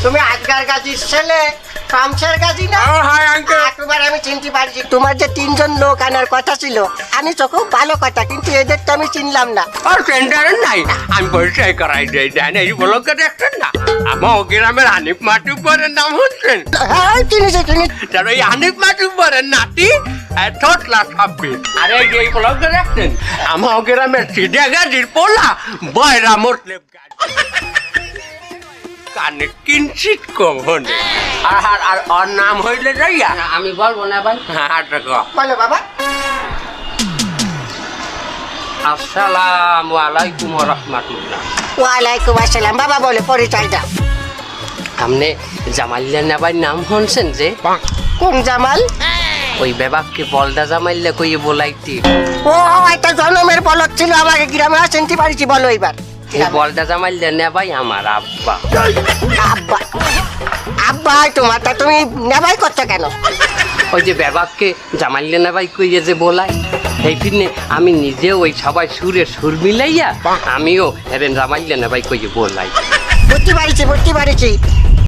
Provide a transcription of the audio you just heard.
তুমি আজকার গাছির ছেলে শামসের গাছি না? হ্যাঁ আঙ্কেল। একবার আমি চিনতে পারছি, তোমার যে 3 জন লোক আনার কথা ছিল, আমি তো খুব ভালো কথা, কিন্তু এদের তো আমি চিনলাম না। আর সেন্টারে নাই, আমি পরিচয় করাই দিই। জানেন এই ব্লকে দেখছেন না, আমার গ্রামের হানিফ মাতুব্বরের নাম হচ্ছেন। হ্যাঁ চিনেছি। তার ওই হানিফ মাতুব্বরের নাতি থার্ড ক্লাস 26। আর এই যে এই ব্লকে দেখছেন, আমার গ্রামের সিধা গাজির পোলা বয়রা মোটলেব গাজি। কানে কিঞ্চিত কম হনে। আর ওর নাম হইলে যাইয়া আমি বলবো না ভাই। হ্যাঁ বলো বাবা। আসসালামু আলাইকুম ওয়া রাহমাতুল্লাহ। ওয়ালাইকুম আসসালাম। বাবা বলে পরিচয় দাও। আপনি জামাইল্লা নেবার নাম শুনছেন যে? কোন জামাল? ওই বেবাককে বলদা জামাইল্লা কইয়ে বলাইতি। ও একটা জন্মের পলক ছিল, আমাকে গ্রামে চিনতে পারছি। বলো এবার। এই বলদা জামাইল্লা নেবাই আমার আব্বা। আব্বা? আব্বা তোমার, তা তুমি নেবাই করছো কেন? ওই যে বেবাককে জামাইল্লা নেবাই কইয়ে যে বলাই, সেই ফিরনে আমি নিজেও ওই সবাই সুরে সুর মিলাইয়া আমিও হেরেন জামাইল্লা নেবাই কইয়ে বলাই। বুঝতে পারছি।